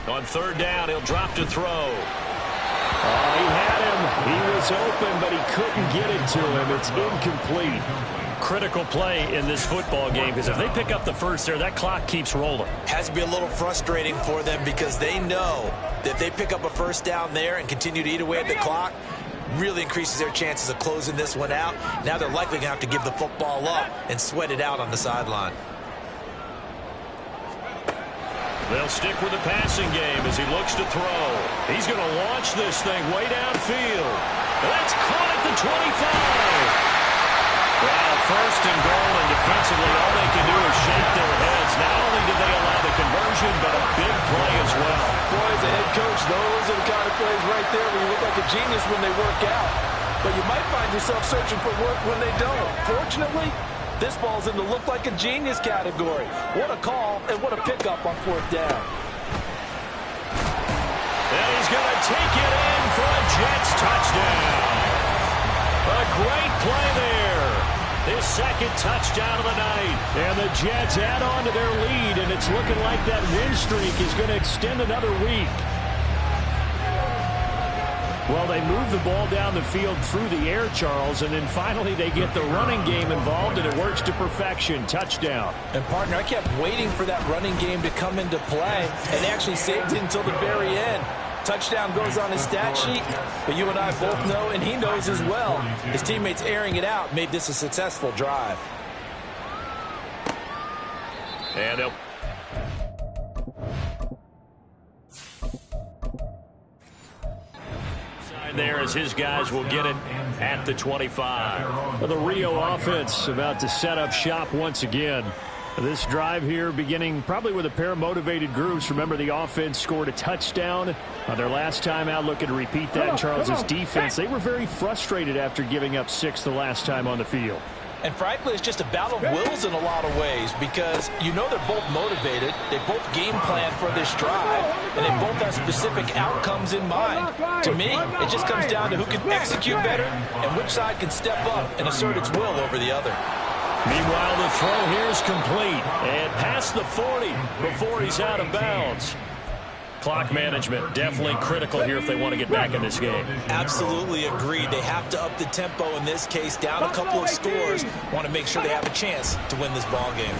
S3: On third down, he'll drop to throw. Oh, he had him. He was open, but he couldn't get it to him. It's incomplete. Critical play in this football game, because if they pick up the first there, that clock keeps rolling.
S4: Has to be a little frustrating for them because they know that if they pick up a first down there and continue to eat away at the clock, really increases their chances of closing this one out. Now they're likely going to have to give the football up and sweat it out on the sideline.
S3: They'll stick with the passing game as he looks to throw. He's going to launch this thing way downfield. That's caught at the 25. Well, first and goal, and defensively, all they can do is shake their heads. Not only did they allow the conversion, but a big play as well.
S8: Boy, as a head coach, those are the kind of plays right there where you look like a genius when they work out. But you might find yourself searching for work when they don't. Fortunately, this ball's in the look like a genius category. What a call and what a pickup on fourth down.
S3: And he's going to take it in for a Jets touchdown. A great play there. His second touchdown of the night. And the Jets add on to their lead, and it's looking like that win streak is going to extend another week. Well, they move the ball down the field through the air, Charles, and then finally they get the running game involved, and it works to perfection. Touchdown.
S8: And, partner, I kept waiting for that running game to come into play, and they actually saved it until the very end. Touchdown goes on his stat sheet, but you and I both know, and he knows as well, his teammates airing it out made this a successful drive.
S3: And they'll... there as his guys will get it at the 25. Well, the Rio offense about to set up shop once again. This drive here beginning probably with a pair of motivated groups. Remember, the offense scored a touchdown on their last time out. Looking to repeat that in Charles's defense. They were very frustrated after giving up 6 the last time on the field.
S8: And frankly, it's just a battle of wills in a lot of ways because you know they're both motivated. They both game plan for this drive, and they both have specific outcomes in mind. To me, it just comes down to who can execute better and which side can step up and assert its will over the other.
S3: Meanwhile, the throw here is complete and past the 40 before he's out of bounds. Clock management definitely critical here if they want to get back in this game.
S4: Absolutely agreed. They have to up the tempo in this case, down a couple of scores. Want to make sure they have a chance to win this ball game.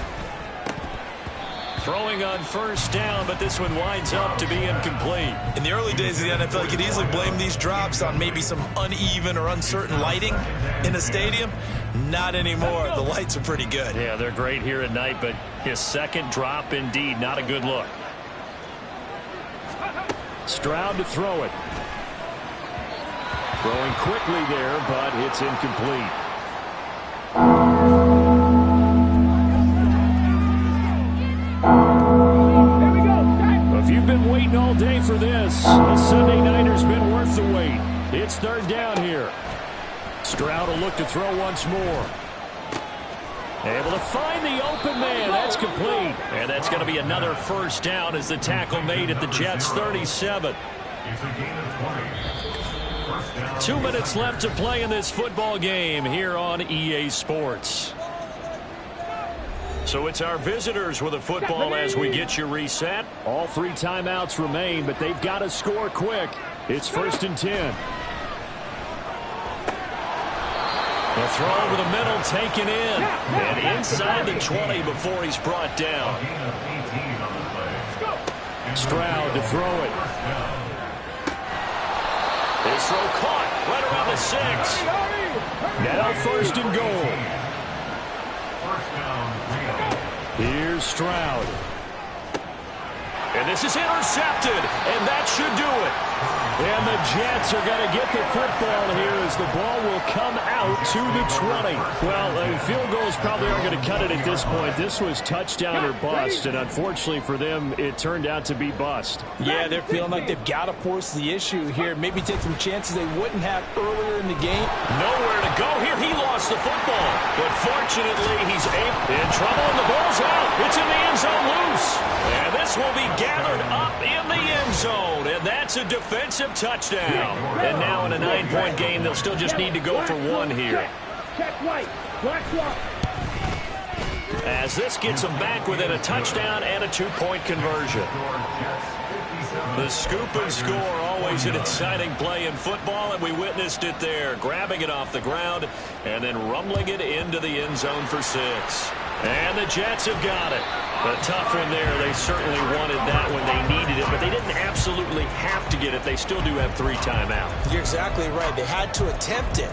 S3: Throwing on first down, but this one winds up to be incomplete.
S4: In the early days of the NFL, you could easily blame these drops on maybe some uneven or uncertain lighting in a stadium. Not anymore. The lights are pretty good.
S3: Yeah, they're great here at night, but his second drop, indeed, not a good look. Stroud to throw it. Throwing quickly there, but it's incomplete. If you've been waiting all day for this, the Sunday Nighter's been worth the wait. It's third down here. Stroud will look to throw once more. Able to find the open man. That's complete. And that's going to be another first down as the tackle made at the Jets' 37. 2 minutes left to play in this football game here on EA Sports. So it's our visitors with the football as we get you reset. All 3 timeouts remain, but they've got to score quick. It's 1st and 10. The throw over the middle taken in. And inside the 20 before he's brought down. Stroud to throw it. His throw caught right around the 6. Now 1st and goal. Here's Stroud. And this is intercepted. And that should do it. And the Jets are going to get the football here as the ball will come out to the 20. Well, field goals probably aren't going to cut it at this point. This was touchdown or bust, and unfortunately for them, it turned out to be bust.
S8: Yeah, they're feeling like they've got to force the issue here. Maybe take some chances they wouldn't have earlier in the game.
S3: Nowhere to go here. He lost the football. But fortunately, he's in trouble, and the ball's out. It's in the end zone loose. And this will be gathered up in the end zone. And that's a defensive touchdown. And now in a 9-point game, they'll still just need to go for 1 here.
S7: check white. Black swap.
S3: As this gets them back within a touchdown and a 2-point conversion. The scoop and score, always an exciting play in football, and we witnessed it there, grabbing it off the ground and then rumbling it into the end zone for 6. And the Jets have got it. A tough one there. They certainly wanted that when they needed it, but they didn't absolutely have to get it. They still do have 3 timeouts.
S4: You're exactly right. They had to attempt it.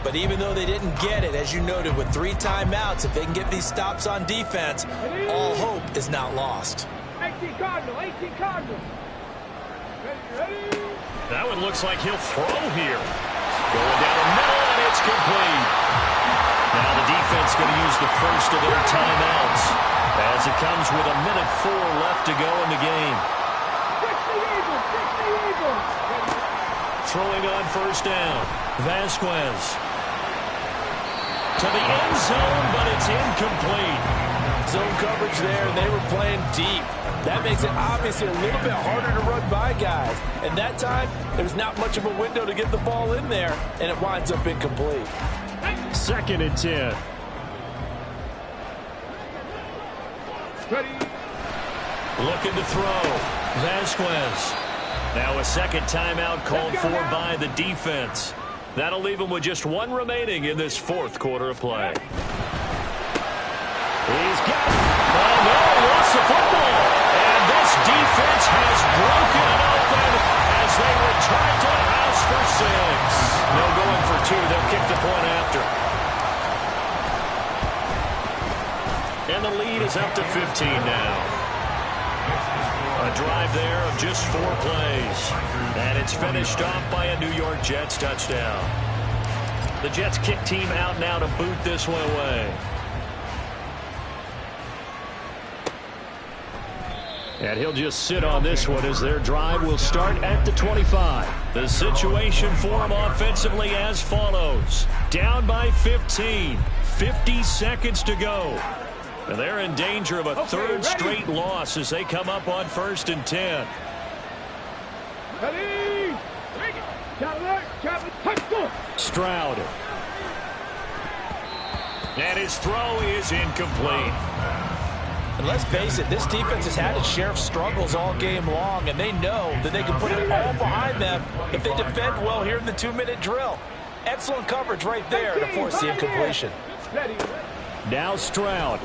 S4: But even though they didn't get it, as you noted, with 3 timeouts, if they can get these stops on defense, all hope is not lost.
S7: 18 Cardinal, 18 Cardinal. Ready?
S3: That one looks like he'll throw here. Going down the middle, and it's complete. Now the defense going to use the first of their timeouts as it comes with 1:04 left to go in the game.
S7: 60 Eagles.
S3: Throwing on first down. Vasquez to the end zone, but it's incomplete.
S8: Zone coverage there, and they were playing deep. That makes it obviously a little bit harder to run by guys. And that time, there's not much of a window to get the ball in there, and it winds up incomplete.
S3: 2nd and 10.
S7: Ready?
S3: Looking to throw. Vasquez. Now a second timeout called for by the defense. That'll leave him with just 1 remaining in this 4th quarter of play. He's got it. Oh, no, lost the football. And this defense has broken it open as they return to the house for 6. No going for 2. They'll kick the point after. And the lead is up to 15 now. A drive there of just 4 plays. And it's finished off by a New York Jets touchdown. The Jets kick team out now to boot this one away. And he'll just sit on this one as their drive will start at the 25. The situation for them offensively as follows. Down by 15. 50 seconds to go. And they're in danger of a 3rd straight loss as they come up on 1st and 10.
S7: Ready?
S3: Stroud. And his throw is incomplete.
S8: And let's face it, this defense has had its share of struggles all game long, and they know that they can put it all behind them if they defend well here in the 2-minute drill. Excellent coverage right there to force the incompletion.
S3: Now Stroud.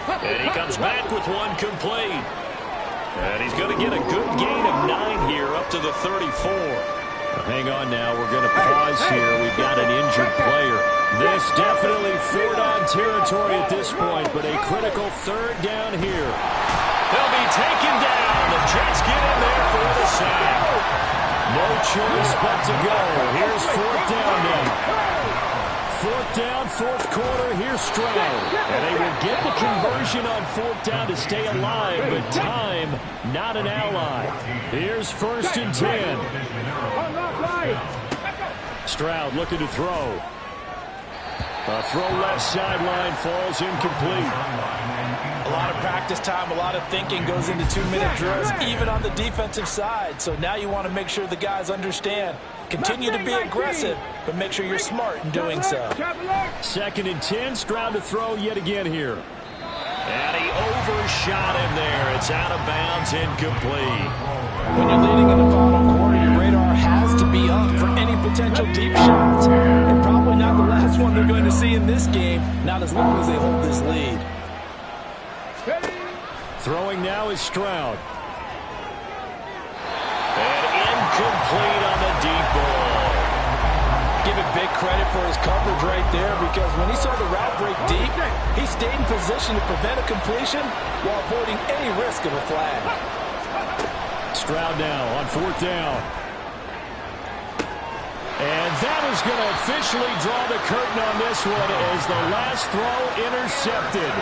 S3: And he comes back with 1 complete. And he's going to get a good gain of 9 here up to the 34. Hang on now. We're going to pause here. We've got an injured player. This definitely 4-down territory at this point, but a critical 3rd down here. They'll be taken down. The Jets get in there for the sack. No choice but to go. Here's 4th down now. 4th down, 4th quarter. Here's Stroud. And they will get the conversion on 4th down to stay alive, but time, not an ally. Here's 1st and 10. Stroud looking to throw. A throw left sideline falls incomplete.
S8: A lot of practice time, a lot of thinking goes into 2-minute drills, even on the defensive side. So now you want to make sure the guys understand. Continue to be aggressive, but make sure you're smart in doing so.
S3: 2nd and 10, Stroud to throw yet again here. And he overshot him there. It's out of bounds, incomplete.
S8: When you're leading in the final quarter, your radar has to be up for any potential deep shots. And probably not the last one they're going to see in this game, not as long as they hold this lead.
S3: Throwing now is Stroud. And incomplete on the deep ball.
S8: Give it big credit for his coverage right there, because when he saw the route break deep, he stayed in position to prevent a completion while avoiding any risk of a flag.
S3: Stroud now on 4th down. And that is going to officially draw the curtain on this one as the last throw intercepted.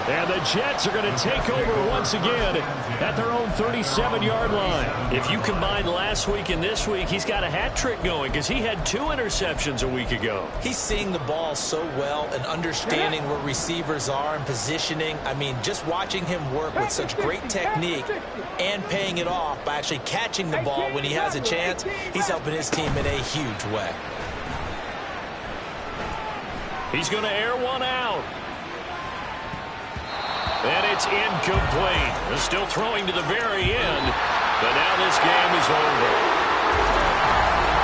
S3: And the Jets are going to take over once again at their own 37-yard line. If you combine last week and this week, he's got a hat trick going because he had 2 interceptions a week ago.
S4: He's seeing the ball so well and understanding where receivers are and positioning. I mean, just watching him work with such great technique and paying it off by actually catching the ball when he has a chance, he's helping his team in a huge way.
S3: He's going to air one out. And it's incomplete. They're still throwing to the very end, but now this game is over.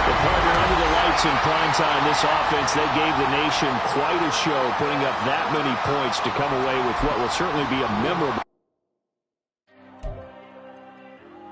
S3: The partner under the lights in primetime, this offense, they gave the nation quite a show, putting up that many points to come away with what will certainly be a memorable